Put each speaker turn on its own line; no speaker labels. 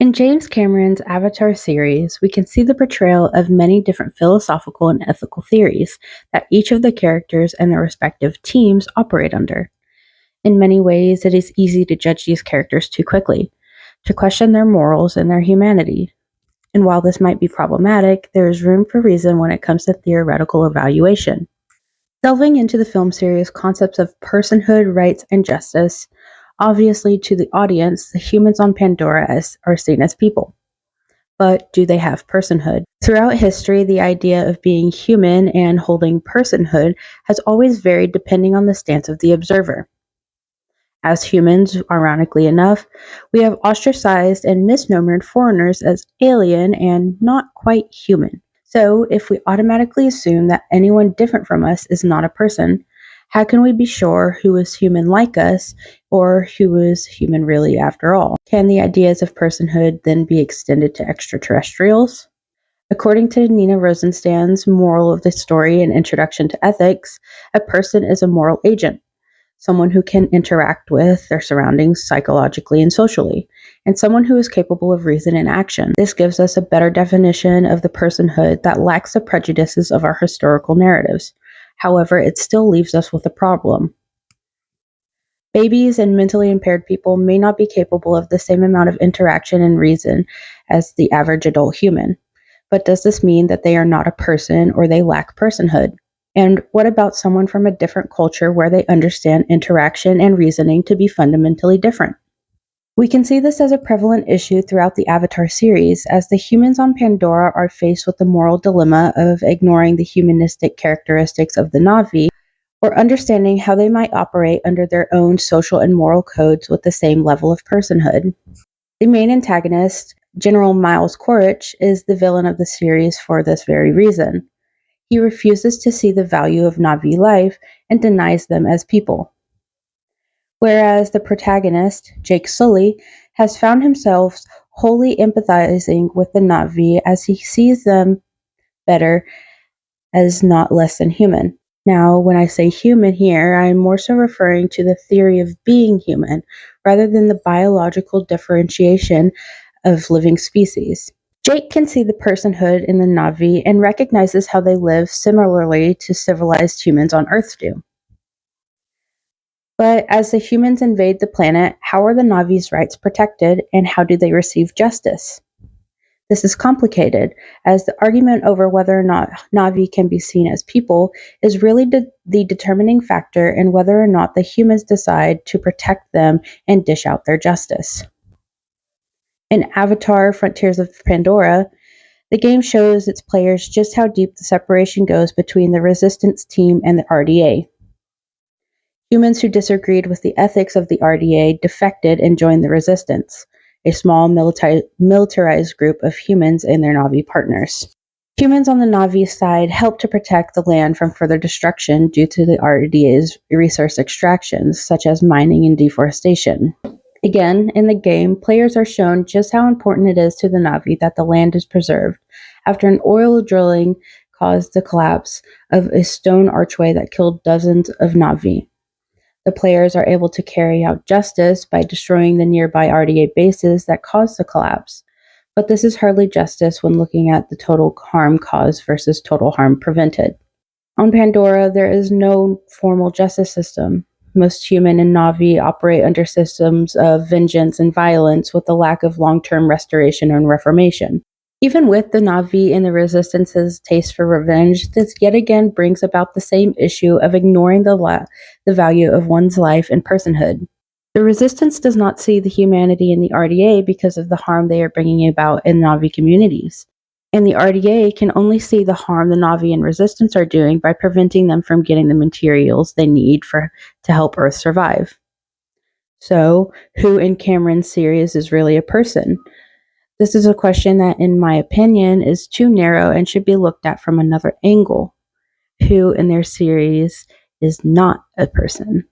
In James Cameron's Avatar series, we can see the portrayal of many different philosophical and ethical theories that each of the characters and their respective teams operate under. In many ways, it is easy to judge these characters too quickly, to question their morals and their humanity. And while this might be problematic, there is room for reason when it comes to theoretical evaluation. Delving into the film series concepts of personhood, rights, and justice, obviously to the audience, the humans on Pandora are seen as people. But do they have personhood? Throughout history, the idea of being human and holding personhood has always varied depending on the stance of the observer. As humans, ironically enough, we have ostracized and misnomered foreigners as alien and not quite human. So, if we automatically assume that anyone different from us is not a person, how can we be sure who is human like us or who is human really after all? Can the ideas of personhood then be extended to extraterrestrials? According to Nina Rosenstein's moral of the story and introduction to ethics, a person is a moral agent, someone who can interact with their surroundings psychologically and socially, and someone who is capable of reason and action. This gives us a better definition of the personhood that lacks the prejudices of our historical narratives. However, it still leaves us with a problem. Babies and mentally impaired people may not be capable of the same amount of interaction and reason as the average adult human. But does this mean that they are not a person or they lack personhood? And what about someone from a different culture where they understand interaction and reasoning to be fundamentally different? We can see this as a prevalent issue throughout the Avatar series, as the humans on Pandora are faced with the moral dilemma of ignoring the humanistic characteristics of the Na'vi or understanding how they might operate under their own social and moral codes with the same level of personhood. The main antagonist, General Miles Quaritch, is the villain of the series for this very reason. He refuses to see the value of Na'vi life and denies them as people. Whereas the protagonist, Jake Sully, has found himself wholly empathizing with the Na'vi as he sees them better as not less than human. Now, when I say human here, I'm more so referring to the theory of being human, rather than the biological differentiation of living species. Jake can see the personhood in the Na'vi and recognizes how they live similarly to civilized humans on Earth do. But as the humans invade the planet, how are the Na'vi's rights protected and how do they receive justice? This is complicated, as the argument over whether or not Na'vi can be seen as people is really the determining factor in whether or not the humans decide to protect them and dish out their justice. In Avatar: Frontiers of Pandora, the game shows its players just how deep the separation goes between the Resistance team and the RDA. Humans who disagreed with the ethics of the RDA defected and joined the Resistance, a small militarized group of humans and their Na'vi partners. Humans on the Na'vi side helped to protect the land from further destruction due to the RDA's resource extractions, such as mining and deforestation. Again, in the game, players are shown just how important it is to the Na'vi that the land is preserved, after an oil drilling caused the collapse of a stone archway that killed dozens of Na'vi. The players are able to carry out justice by destroying the nearby RDA bases that caused the collapse, but this is hardly justice when looking at the total harm caused versus total harm prevented. On Pandora, there is no formal justice system. Most human and Na'vi operate under systems of vengeance and violence with a lack of long-term restoration and reformation. Even with the Na'vi and the Resistance's taste for revenge, this yet again brings about the same issue of ignoring the value of one's life and personhood. The Resistance does not see the humanity in the RDA because of the harm they are bringing about in Na'vi communities. And the RDA can only see the harm the Na'vi and Resistance are doing by preventing them from getting the materials they need to help Earth survive. So, who in Cameron's series is really a person? This is a question that, in my opinion, is too narrow and should be looked at from another angle. Who in their series is not a person?